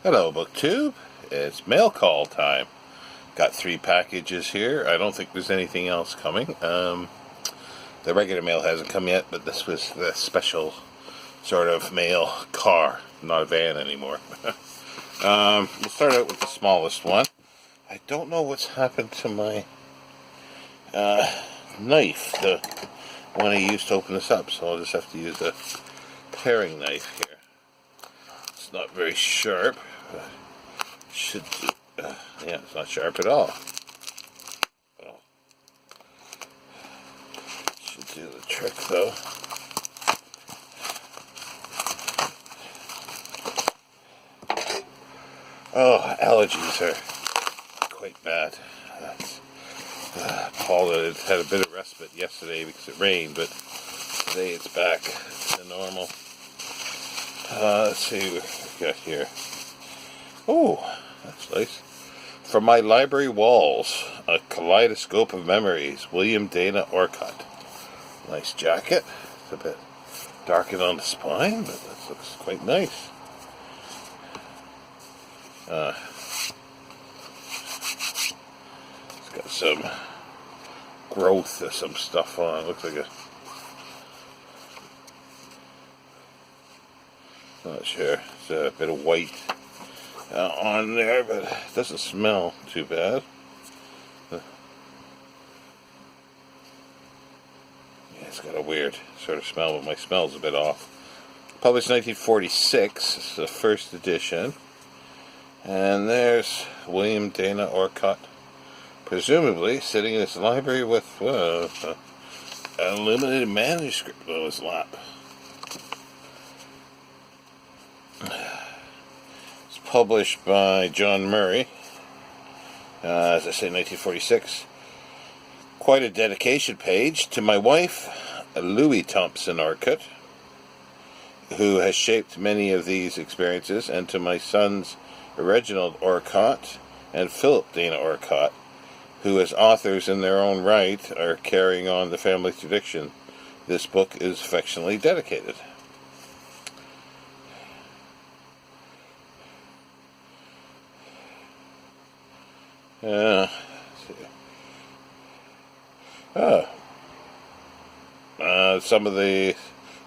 Hello, BookTube. It's mail call time. Got 3 packages here. I don't think there's anything else coming. The regular mail hasn't come yet, but this was the special sort of mail car, not a van anymore. We'll start out with the smallest one. I don't know what's happened to my knife, the one I used to open this up, so I'll just have to use a paring knife here. It's not very sharp. Should do, yeah, it's not sharp at all. Well, should do the trick though. Oh, allergies are quite bad. Paul had a bit of respite yesterday because it rained, but today it's back to normal. Let's see what we've got here. Oh, that's nice. From My Library Walls, A Kaleidoscope of Memories, William Dana Orcutt. Nice jacket. It's a bit darkened on the spine, but this looks quite nice. It's got some growth of some stuff on it. Looks like not sure. It's a bit of white on there, but it doesn't smell too bad. Yeah, it's got a weird sort of smell, but my smell's a bit off. Published 1946. It's the first edition. And there's William Dana Orcutt, presumably sitting in his library with a limited manuscript on his lap. It's published by John Murray, as I say, 1946. Quite a dedication page to my wife, Louis Thompson Orcutt, who has shaped many of these experiences, and to my sons, Reginald Orcutt and Philip Dana Orcutt, who as authors in their own right are carrying on the family tradition. This book is affectionately dedicated. Some of the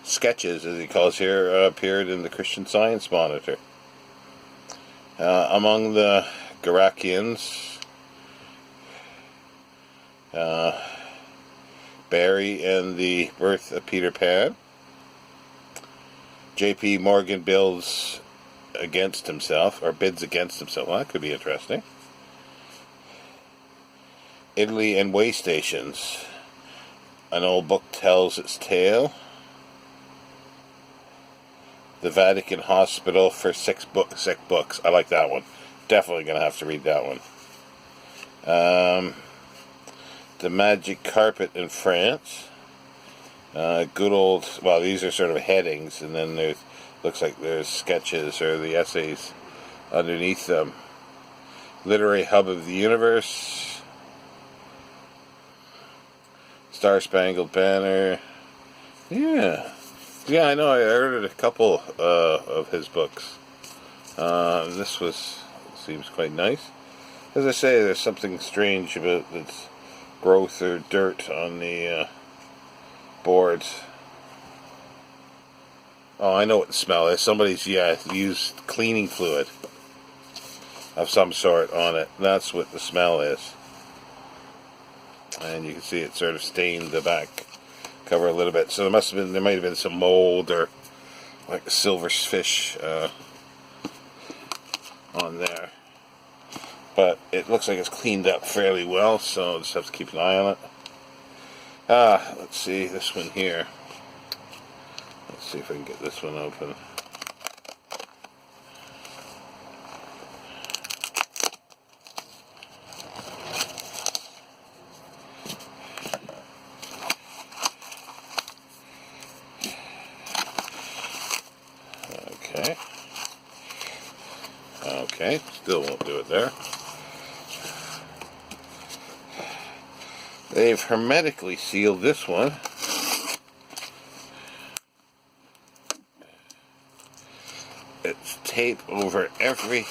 sketches, as he calls here, appeared in the Christian Science Monitor. Among the Garakians, Barry and the Birth of Peter Pan. J.P. Morgan bids against himself. Well, that could be interesting. Italy and Way Stations. An old book tells its tale. The Vatican Hospital for Sick Books. I like that one. Definitely going to have to read that one. The Magic Carpet in France. Good old, well, these are sort of headings, and then there's, looks like there's sketches or the essays underneath them. Literary Hub of the Universe. Star Spangled Banner. Yeah, I know. I ordered a couple of his books. This seems quite nice. As I say, there's something strange about its growth or dirt on the boards. Oh, I know what the smell is. Somebody's used cleaning fluid of some sort on it. That's what the smell is. And you can see it sort of stained the back cover a little bit. So there might have been some mold or like a silverfish on there. But it looks like it's cleaned up fairly well, so I'll just have to keep an eye on it. Let's see this one here. Let's see if I can get this one open. Okay, still won't do it there. They've hermetically sealed this one. It's tape over every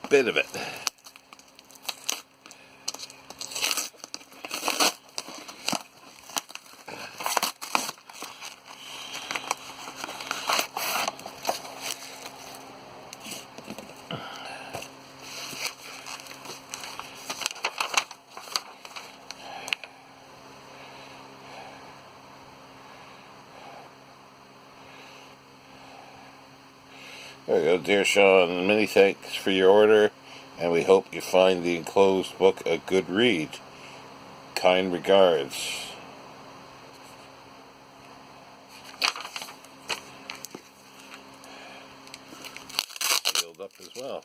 bit of it. There we go, dear Sean, many thanks for your order, and we hope you find the enclosed book a good read. Kind regards. Sealed up as well.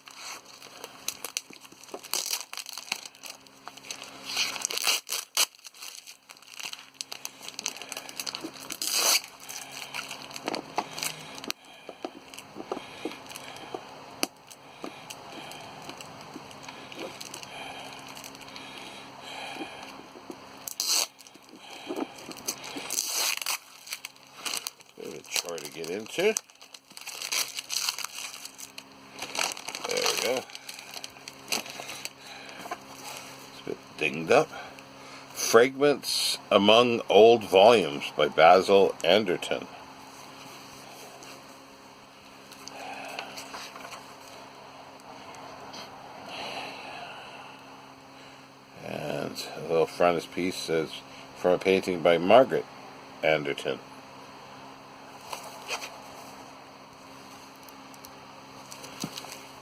Chart to get into. There we go. It's a bit dinged up. Fragments Among Old Volumes by Basil Anderton. And a little frontispiece says, from a painting by Margaret Anderton.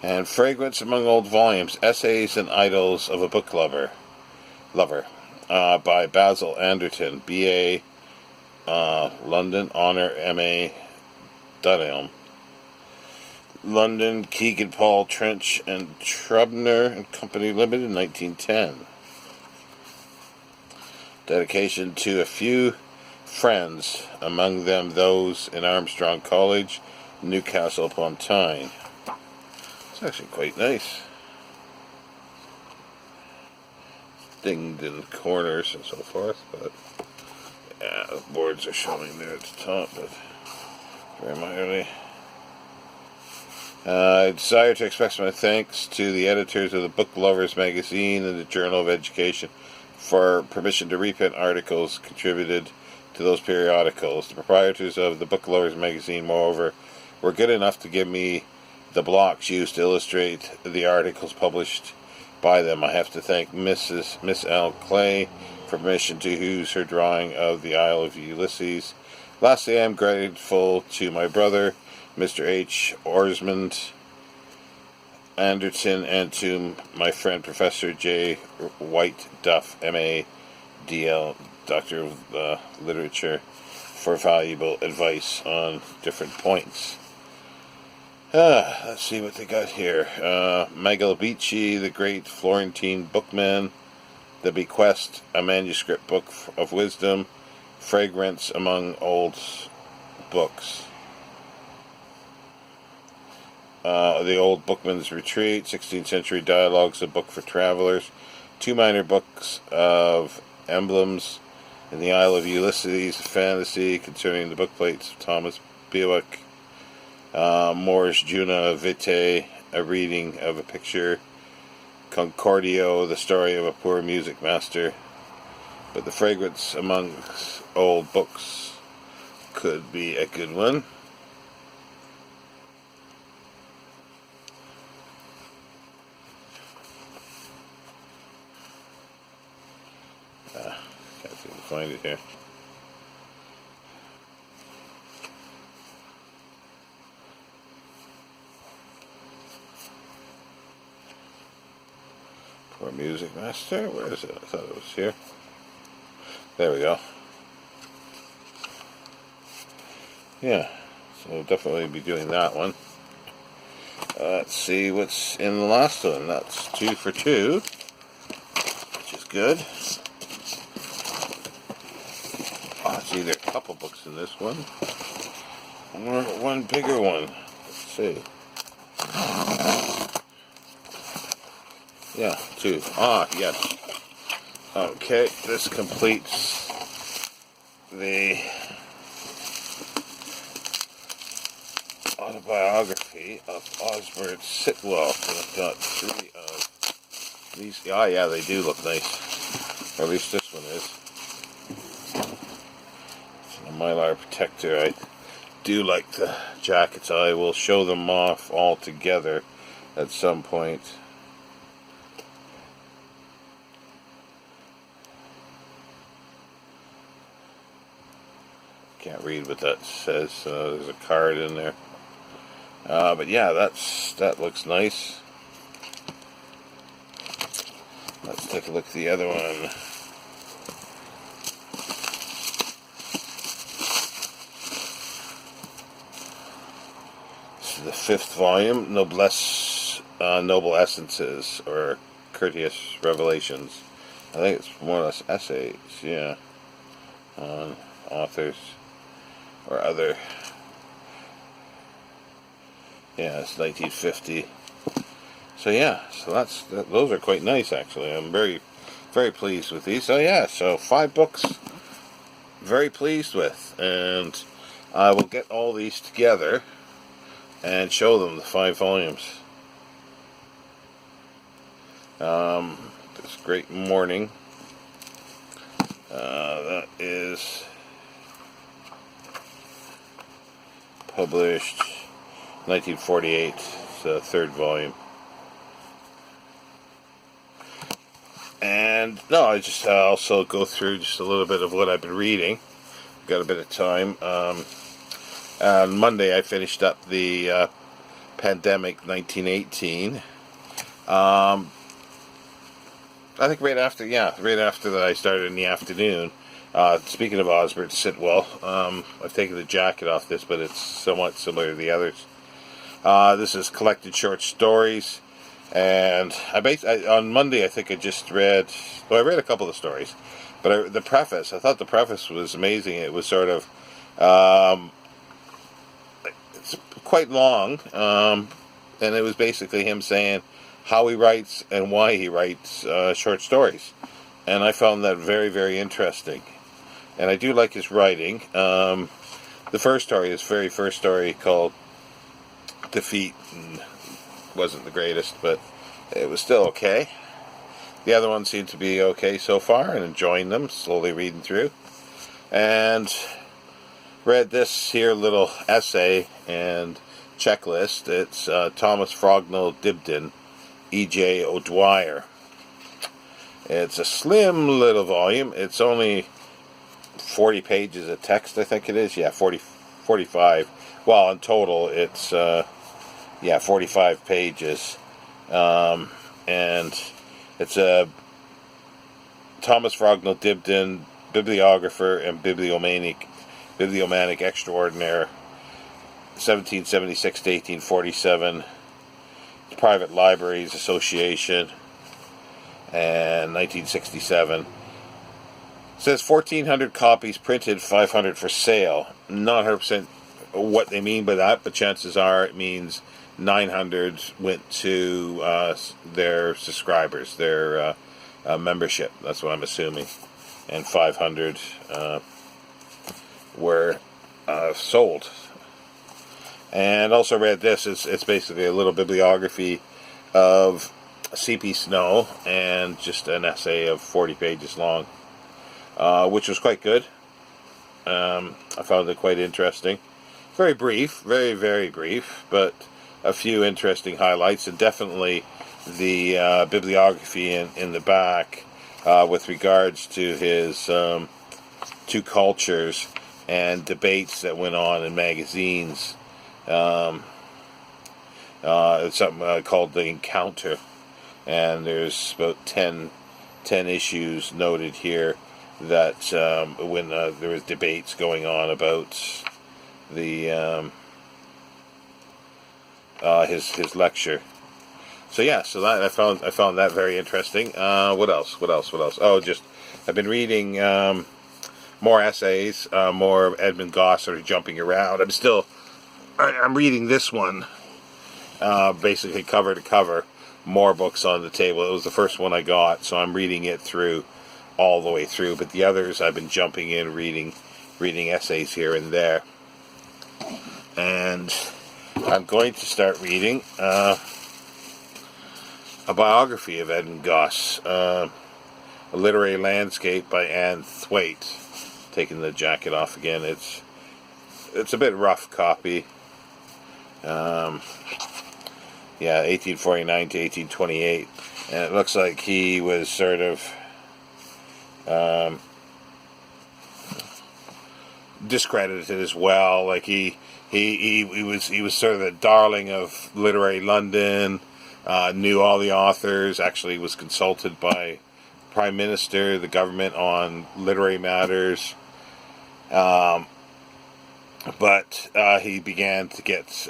And Fragments Among Old Volumes, Essays and Idylls of a Book Lover, by Basil Anderton, B.A., London, Honour, M.A., Dunelm. London, Kegan Paul Trench and Trubner and Company Limited, 1910. Dedication to a few friends, among them those in Armstrong College, Newcastle upon Tyne. It's actually quite nice. Dinged in corners and so forth, but yeah, the boards are showing there at the top, but very minorly. I desire to express my thanks to the editors of the Book Lovers magazine and the Journal of Education for permission to reprint articles contributed to those periodicals. The proprietors of the Book Lovers magazine, moreover, were good enough to give me the blocks used to illustrate the articles published by them. I have to thank Miss L. Clay for permission to use her drawing of the Isle of Ulysses. Lastly, I am grateful to my brother, Mr. H. Orsmond Anderton, and to my friend, Professor J. White Duff, M.A., D.L., Doctor of Literature, for valuable advice on different points. Let's see what they got here. Magalbici, the great Florentine bookman, The Bequest, a manuscript book of wisdom, Fragrance Among Old Books. The Old Bookman's Retreat, 16th Century Dialogues, a book for travelers. Two minor books of emblems in the Isle of Ulysses, fantasy concerning the bookplates of Thomas Bewick. Moore's Juna Vitae, a reading of a picture. Concordio, the story of a poor music master. But the Fragrance Among Old Books could be a good one. Can't seem to find it here. Poor Music Master, where is it? I thought it was here. There we go. Yeah, so we'll definitely be doing that one. Let's see what's in the last one. That's 2 for 2, which is good. Oh, it's either a couple books in this one, or one bigger one. Let's see. Yeah, 2. Ah, yes. Okay, this completes the autobiography of Osbert Sitwell. I've got 3 of these. Oh, yeah, they do look nice. Or at least this one is. It's a Mylar protector. I do like the jackets. I will show them off all together at some point. Can't read what that says. There's a card in there. But yeah, that looks nice. Let's take a look at the other one. This is the 5th volume, Noble Essences, or Courteous Revelations. I think it's more or less essays, yeah, on authors or other. Yeah, it's 1950. So yeah, those are quite nice actually. I'm very, very pleased with these. So yeah, so 5 books, very pleased with, and I will get all these together and show them the 5 volumes. This Great Morning. That is published 1948. It's the 3rd volume. And no, I just also go through just a little bit of what I've been reading. Got a bit of time. On Monday I finished up the Pandemic 1918. I think right after that I started in the afternoon. Speaking of Osbert Sitwell, I've taken the jacket off this, but it's somewhat similar to the others. This is collected short stories, and on Monday I think I just read. Well, I read a couple of stories, but the preface. I thought the preface was amazing. It was sort of it's quite long, and it was basically him saying how he writes and why he writes short stories, and I found that very, very interesting. And I do like his writing. The very first story called Defeat, wasn't the greatest, but it was still okay. The other ones seem to be okay so far, and enjoying them, slowly reading through. And read this here little essay and checklist. It's Thomas Frognall Dibdin, E.J. O'Dwyer. It's a slim little volume. It's only 40 pages of text, I think it is. Yeah, 45. Well, in total, it's 45 pages. And it's a Thomas Frognall Dibdin, bibliographer and bibliomanic extraordinaire, 1776 to 1847. Private Libraries Association, and 1967. It says 1,400 copies printed, 500 for sale. Not 100% what they mean by that, but chances are it means 900 went to their subscribers, their membership. That's what I'm assuming. And 500 were sold. And also read this. It's basically a little bibliography of C.P. Snow and just an essay of 40 pages long, which was quite good. I found it quite interesting. Very brief, very, very brief, but a few interesting highlights, and definitely the bibliography in the back with regards to his 2 cultures and debates that went on in magazines. It's something called The Encounter, and there's about 10 issues noted here that when there was debates going on about the his lecture. So yeah, so that I found that very interesting. What else? Oh, just I've been reading more essays, more Edmund Goss sort of jumping around. I'm reading this one, basically cover to cover, more books on the table. It was the first one I got, so I'm reading it through, all the way through. But the others, I've been jumping in, reading essays here and there. And I'm going to start reading a biography of Edmund Goss, A Literary Landscape by Anne Thwaite. Taking the jacket off again. It's a bit rough copy. Yeah, 1849 to 1828, and it looks like he was sort of discredited as well. Like he was sort of the darling of literary London. Knew all the authors. Actually, was consulted by Prime Minister, the government, on literary matters. But he began to get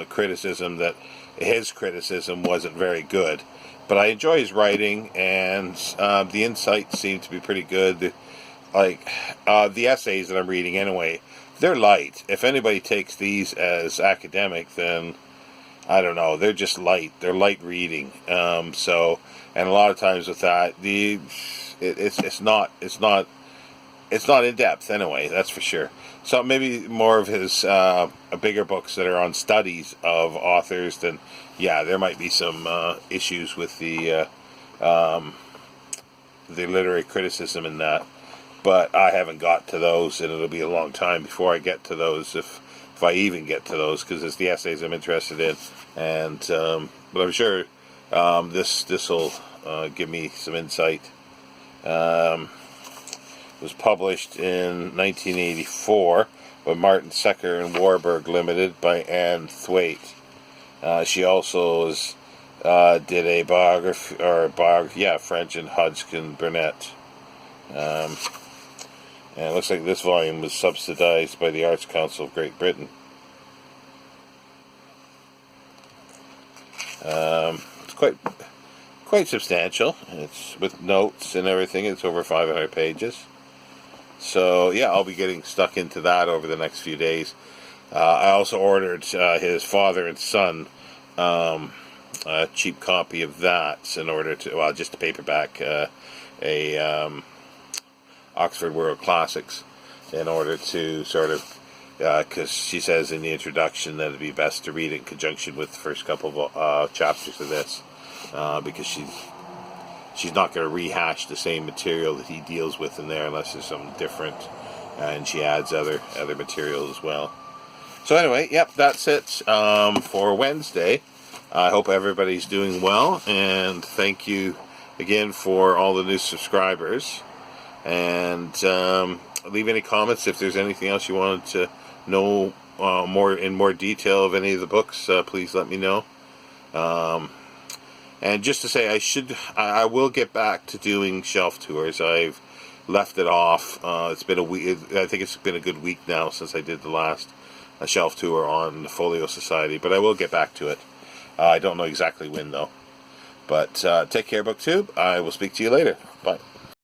criticism that his criticism wasn't very good. But I enjoy his writing, and the insights seem to be pretty good. The essays that I'm reading anyway, they're light. If anybody takes these as academic, then I don't know. They're just light. They're light reading. And a lot of times with that, it's not in depth anyway. That's for sure. So maybe more of his bigger books that are on studies of authors. Then yeah, there might be some issues with the literary criticism in that. But I haven't got to those, and it'll be a long time before I get to those, if I even get to those, because it's the essays I'm interested in. And but I'm sure this will give me some insight. It was published in 1984 by Martin Secker and Warburg Limited by Anne Thwaite. She also did a biography, French and Hodgkin Burnett. And it looks like this volume was subsidized by the Arts Council of Great Britain. It's quite substantial. It's with notes and everything. It's over 500 pages. So yeah, I'll be getting stuck into that over the next few days. I also ordered his Father and Son, a cheap copy of that in order to, just a paperback, Oxford World Classics, in order to sort of, because she says in the introduction that it'd be best to read it in conjunction with the first couple of chapters of this, because she's not going to rehash the same material that he deals with in there unless there's something different, and she adds other material as well. So anyway, yep, that's it for Wednesday. I hope everybody's doing well, and thank you again for all the new subscribers. And leave any comments if there's anything else you wanted to know more detail of any of the books. Please let me know. And just to say, I will get back to doing shelf tours. I've left it off. It's been a week. I think it's been a good week now since I did the last shelf tour on the Folio Society. But I will get back to it. I don't know exactly when though. But take care, BookTube. I will speak to you later. Bye.